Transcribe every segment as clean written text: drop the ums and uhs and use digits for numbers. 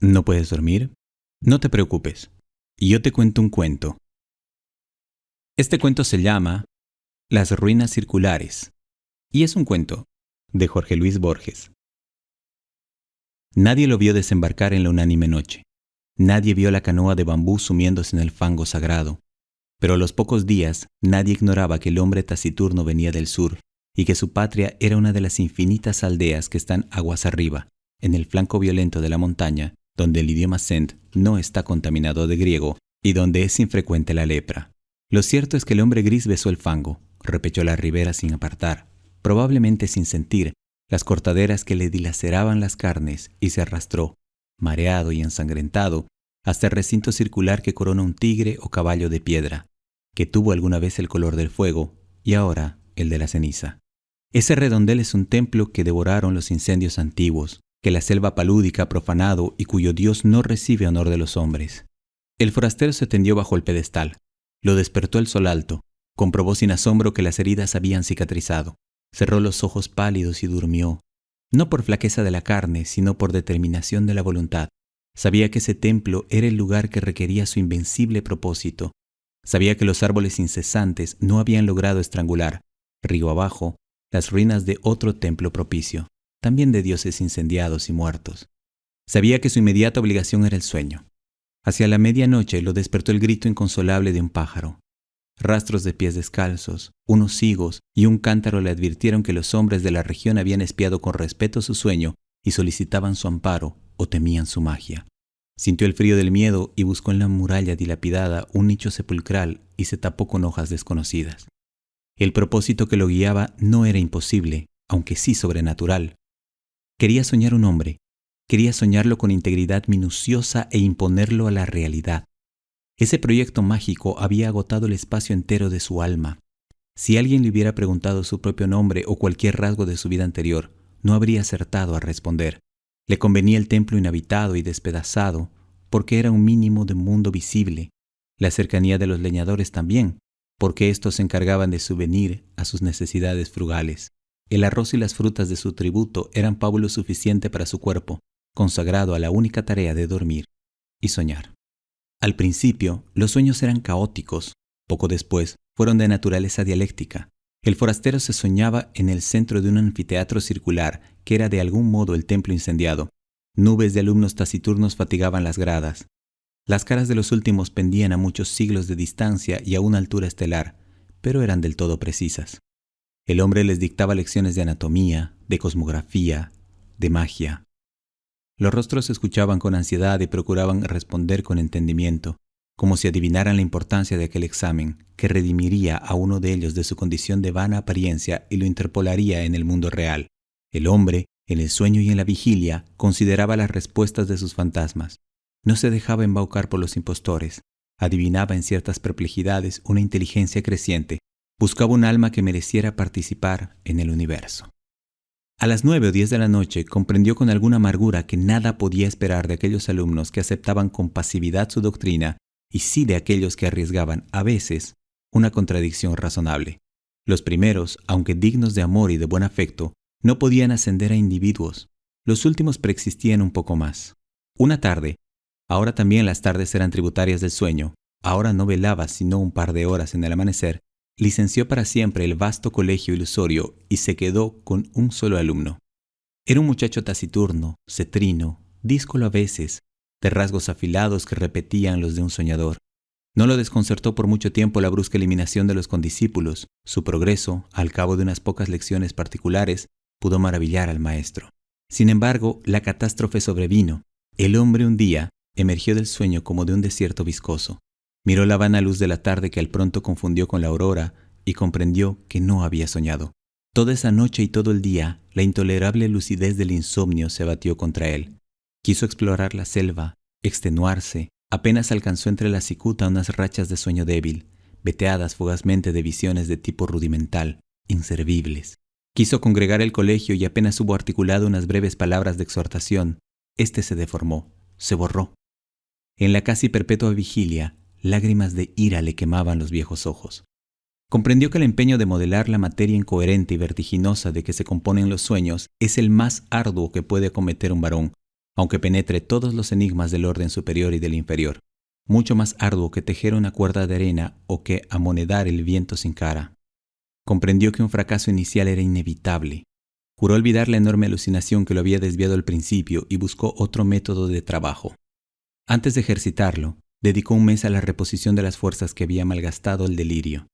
¿No puedes dormir? No te preocupes. Yo te cuento un cuento. Este cuento se llama Las ruinas circulares y es un cuento de Jorge Luis Borges. Nadie lo vio desembarcar en la unánime noche. Nadie vio la canoa de bambú sumiéndose en el fango sagrado. Pero a los pocos días nadie ignoraba que el hombre taciturno venía del sur y que su patria era una de las infinitas aldeas que están aguas arriba, en el flanco violento de la montaña, donde el idioma send no está contaminado de griego y donde es infrecuente la lepra. Lo cierto es que el hombre gris besó el fango, repechó la ribera sin apartar, probablemente sin sentir, las cortaderas que le dilaceraban las carnes y se arrastró, mareado y ensangrentado, hasta el recinto circular que corona un tigre o caballo de piedra, que tuvo alguna vez el color del fuego y ahora el de la ceniza. Ese redondel es un templo que devoraron los incendios antiguos, que la selva palúdica ha profanado y cuyo Dios no recibe honor de los hombres. El forastero se tendió bajo el pedestal, lo despertó el sol alto, comprobó sin asombro que las heridas habían cicatrizado, cerró los ojos pálidos y durmió, no por flaqueza de la carne, sino por determinación de la voluntad. Sabía que ese templo era el lugar que requería su invencible propósito. Sabía que los árboles incesantes no habían logrado estrangular, río abajo, las ruinas de otro templo propicio, también de dioses incendiados y muertos. Sabía que su inmediata obligación era el sueño. Hacia la medianoche lo despertó el grito inconsolable de un pájaro. Rastros de pies descalzos, unos higos y un cántaro le advirtieron que los hombres de la región habían espiado con respeto su sueño y solicitaban su amparo o temían su magia. Sintió el frío del miedo y buscó en la muralla dilapidada un nicho sepulcral y se tapó con hojas desconocidas. El propósito que lo guiaba no era imposible, aunque sí sobrenatural. Quería soñar un hombre, quería soñarlo con integridad minuciosa e imponerlo a la realidad. Ese proyecto mágico había agotado el espacio entero de su alma. Si alguien le hubiera preguntado su propio nombre o cualquier rasgo de su vida anterior, no habría acertado a responder. Le convenía el templo inhabitado y despedazado, porque era un mínimo de mundo visible. La cercanía de los leñadores también, porque éstos se encargaban de subvenir a sus necesidades frugales. El arroz y las frutas de su tributo eran pábulo suficiente para su cuerpo, consagrado a la única tarea de dormir y soñar. Al principio, los sueños eran caóticos. Poco después, fueron de naturaleza dialéctica. El forastero se soñaba en el centro de un anfiteatro circular que era de algún modo el templo incendiado. Nubes de alumnos taciturnos fatigaban las gradas. Las caras de los últimos pendían a muchos siglos de distancia y a una altura estelar, pero eran del todo precisas. El hombre les dictaba lecciones de anatomía, de cosmografía, de magia. Los rostros se escuchaban con ansiedad y procuraban responder con entendimiento, como si adivinaran la importancia de aquel examen, que redimiría a uno de ellos de su condición de vana apariencia y lo interpolaría en el mundo real. El hombre, en el sueño y en la vigilia, consideraba las respuestas de sus fantasmas. No se dejaba embaucar por los impostores. Adivinaba en ciertas perplejidades una inteligencia creciente. Buscaba un alma que mereciera participar en el universo. A las 9 o 10 de la noche comprendió con alguna amargura que nada podía esperar de aquellos alumnos que aceptaban con pasividad su doctrina y sí de aquellos que arriesgaban, a veces, una contradicción razonable. Los primeros, aunque dignos de amor y de buen afecto, no podían ascender a individuos. Los últimos preexistían un poco más. Una tarde, ahora también las tardes eran tributarias del sueño, ahora no velaba sino un par de horas en el amanecer, licenció para siempre el vasto colegio ilusorio y se quedó con un solo alumno. Era un muchacho taciturno, cetrino, díscolo a veces, de rasgos afilados que repetían los de un soñador. No lo desconcertó por mucho tiempo la brusca eliminación de los condiscípulos. Su progreso, al cabo de unas pocas lecciones particulares, pudo maravillar al maestro. Sin embargo, la catástrofe sobrevino. El hombre un día emergió del sueño como de un desierto viscoso. Miró la vana luz de la tarde que al pronto confundió con la aurora y comprendió que no había soñado. Toda esa noche y todo el día, la intolerable lucidez del insomnio se batió contra él. Quiso explorar la selva, extenuarse, apenas alcanzó entre la cicuta unas rachas de sueño débil, veteadas fugazmente de visiones de tipo rudimental, inservibles. Quiso congregar el colegio y apenas hubo articulado unas breves palabras de exhortación. Este se deformó, se borró. En la casi perpetua vigilia, lágrimas de ira le quemaban los viejos ojos. Comprendió que el empeño de modelar la materia incoherente y vertiginosa de que se componen los sueños es el más arduo que puede acometer un varón, aunque penetre todos los enigmas del orden superior y del inferior. Mucho más arduo que tejer una cuerda de arena o que amonedar el viento sin cara. Comprendió que un fracaso inicial era inevitable. Juró olvidar la enorme alucinación que lo había desviado al principio y buscó otro método de trabajo. Antes de ejercitarlo, dedicó un mes a la reposición de las fuerzas que había malgastado el delirio.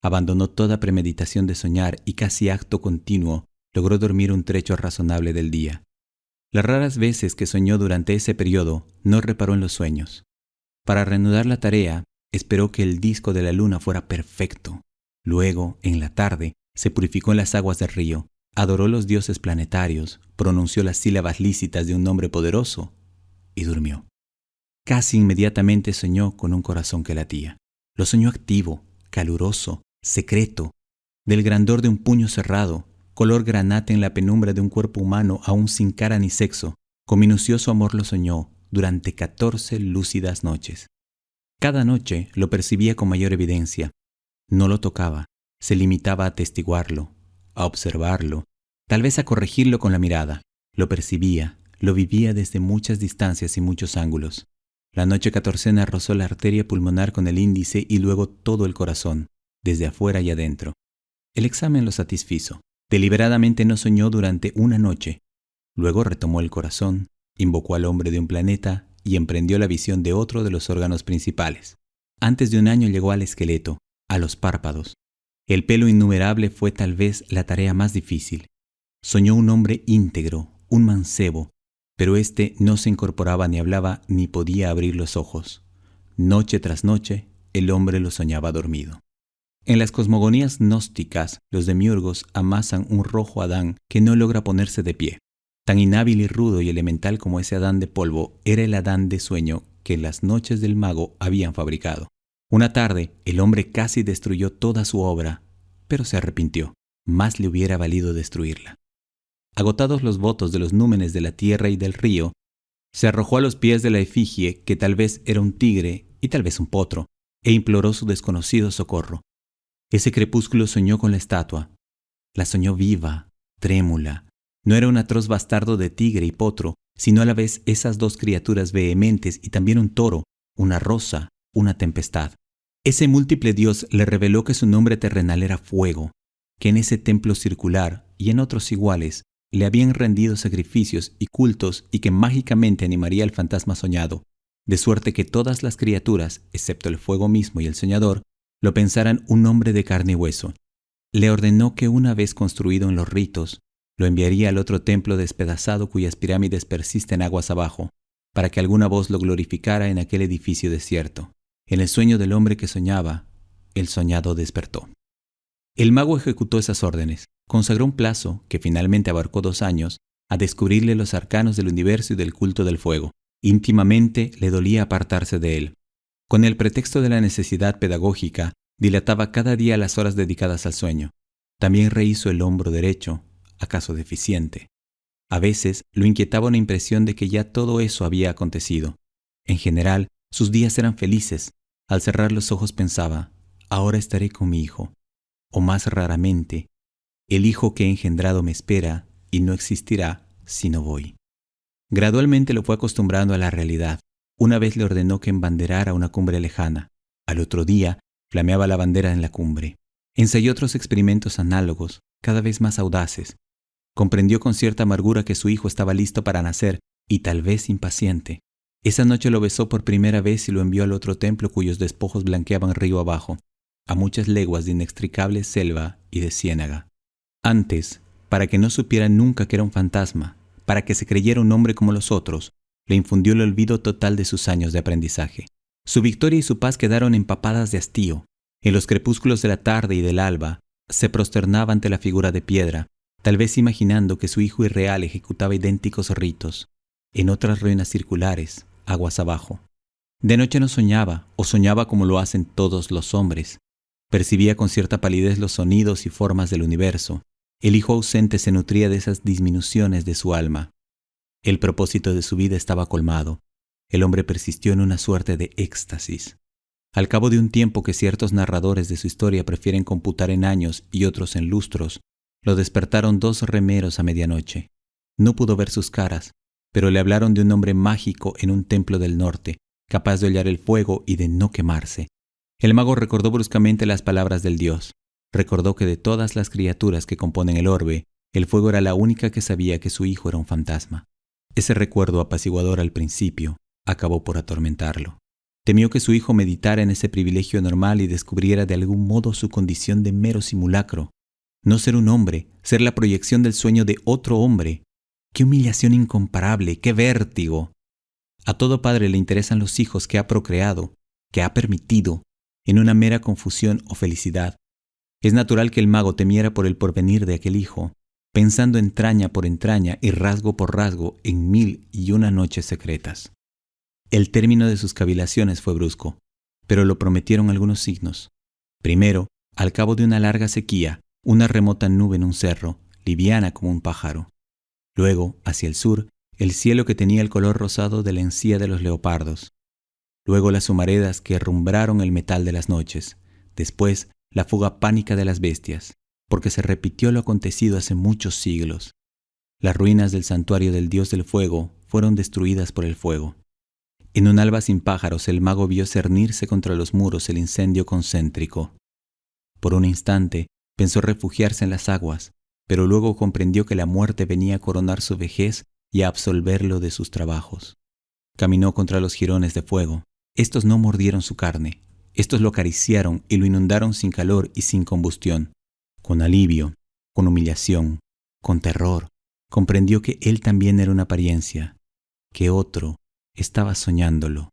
Abandonó toda premeditación de soñar y casi acto continuo logró dormir un trecho razonable del día. Las raras veces que soñó durante ese periodo no reparó en los sueños. Para reanudar la tarea, esperó que el disco de la luna fuera perfecto. Luego, en la tarde, se purificó en las aguas del río, adoró los dioses planetarios, pronunció las sílabas lícitas de un nombre poderoso y durmió. Casi inmediatamente soñó con un corazón que latía. Lo soñó activo, caluroso, secreto, del grandor de un puño cerrado, color granate en la penumbra de un cuerpo humano aún sin cara ni sexo. Con minucioso amor lo soñó durante 14 lúcidas noches. Cada noche lo percibía con mayor evidencia. No lo tocaba, se limitaba a atestiguarlo, a observarlo, tal vez a corregirlo con la mirada. Lo percibía, lo vivía desde muchas distancias y muchos ángulos. La noche 14 rozó la arteria pulmonar con el índice y luego todo el corazón, desde afuera y adentro. El examen lo satisfizo. Deliberadamente no soñó durante una noche. Luego retomó el corazón, invocó al hombre de un planeta y emprendió la visión de otro de los órganos principales. Antes de un año llegó al esqueleto, a los párpados. El pelo innumerable fue tal vez la tarea más difícil. Soñó un hombre íntegro, un mancebo, pero éste no se incorporaba ni hablaba ni podía abrir los ojos. Noche tras noche, el hombre lo soñaba dormido. En las cosmogonías gnósticas, los demiurgos amasan un rojo Adán que no logra ponerse de pie. Tan inhábil y rudo y elemental como ese Adán de polvo era el Adán de sueño que las noches del mago habían fabricado. Una tarde, el hombre casi destruyó toda su obra, pero se arrepintió. Más le hubiera valido destruirla. Agotados los votos de los númenes de la tierra y del río, se arrojó a los pies de la efigie, que tal vez era un tigre y tal vez un potro, e imploró su desconocido socorro. Ese crepúsculo soñó con la estatua. La soñó viva, trémula. No era un atroz bastardo de tigre y potro, sino a la vez esas dos criaturas vehementes y también un toro, una rosa, una tempestad. Ese múltiple dios le reveló que su nombre terrenal era fuego, que en ese templo circular y en otros iguales le habían rendido sacrificios y cultos y que mágicamente animaría al fantasma soñado, de suerte que todas las criaturas, excepto el fuego mismo y el soñador, lo pensaran un hombre de carne y hueso. Le ordenó que una vez construido en los ritos, lo enviaría al otro templo despedazado cuyas pirámides persisten aguas abajo, para que alguna voz lo glorificara en aquel edificio desierto. En el sueño del hombre que soñaba, el soñado despertó. El mago ejecutó esas órdenes, consagró un plazo, que finalmente abarcó 2 años, a descubrirle los arcanos del universo y del culto del fuego. Íntimamente le dolía apartarse de él. Con el pretexto de la necesidad pedagógica, dilataba cada día las horas dedicadas al sueño. También rehizo el hombro derecho, acaso deficiente. A veces lo inquietaba una impresión de que ya todo eso había acontecido. En general, sus días eran felices. Al cerrar los ojos pensaba, ahora estaré con mi hijo. O más raramente, el hijo que he engendrado me espera y no existirá si no voy. Gradualmente lo fue acostumbrando a la realidad. Una vez le ordenó que embanderara una cumbre lejana. Al otro día, flameaba la bandera en la cumbre. Ensayó otros experimentos análogos, cada vez más audaces. Comprendió con cierta amargura que su hijo estaba listo para nacer y tal vez impaciente. Esa noche lo besó por primera vez y lo envió al otro templo cuyos despojos blanqueaban río abajo, a muchas leguas de inextricable selva y de ciénaga. Antes, para que no supiera nunca que era un fantasma, para que se creyera un hombre como los otros, le infundió el olvido total de sus años de aprendizaje. Su victoria y su paz quedaron empapadas de hastío. En los crepúsculos de la tarde y del alba, se prosternaba ante la figura de piedra, tal vez imaginando que su hijo irreal ejecutaba idénticos ritos. En otras ruinas circulares, aguas abajo. De noche no soñaba, o soñaba como lo hacen todos los hombres. Percibía con cierta palidez los sonidos y formas del universo. El hijo ausente se nutría de esas disminuciones de su alma. El propósito de su vida estaba colmado. El hombre persistió en una suerte de éxtasis. Al cabo de un tiempo que ciertos narradores de su historia prefieren computar en años y otros en lustros, lo despertaron 2 remeros a medianoche. No pudo ver sus caras, pero le hablaron de un hombre mágico en un templo del norte, capaz de hollar el fuego y de no quemarse. El mago recordó bruscamente las palabras del dios. Recordó que de todas las criaturas que componen el orbe, el fuego era la única que sabía que su hijo era un fantasma. Ese recuerdo apaciguador al principio acabó por atormentarlo. Temió que su hijo meditara en ese privilegio normal y descubriera de algún modo su condición de mero simulacro. No ser un hombre, ser la proyección del sueño de otro hombre. ¡Qué humillación incomparable! ¡Qué vértigo! A todo padre le interesan los hijos que ha procreado, que ha permitido, en una mera confusión o felicidad. Es natural que el mago temiera por el porvenir de aquel hijo, pensando entraña por entraña y rasgo por rasgo en 1001 noches secretas. El término de sus cavilaciones fue brusco, pero lo prometieron algunos signos. Primero, al cabo de una larga sequía, una remota nube en un cerro, liviana como un pájaro. Luego, hacia el sur, el cielo que tenía el color rosado de la encía de los leopardos. Luego las humaredas que herrumbraron el metal de las noches. Después, la fuga pánica de las bestias, porque se repitió lo acontecido hace muchos siglos. Las ruinas del santuario del dios del fuego fueron destruidas por el fuego. En un alba sin pájaros, el mago vio cernirse contra los muros el incendio concéntrico. Por un instante, pensó refugiarse en las aguas, pero luego comprendió que la muerte venía a coronar su vejez y a absolverlo de sus trabajos. Caminó contra los jirones de fuego. Estos no mordieron su carne. Estos lo acariciaron y lo inundaron sin calor y sin combustión. Con alivio, con humillación, con terror, comprendió que él también era una apariencia, que otro estaba soñándolo.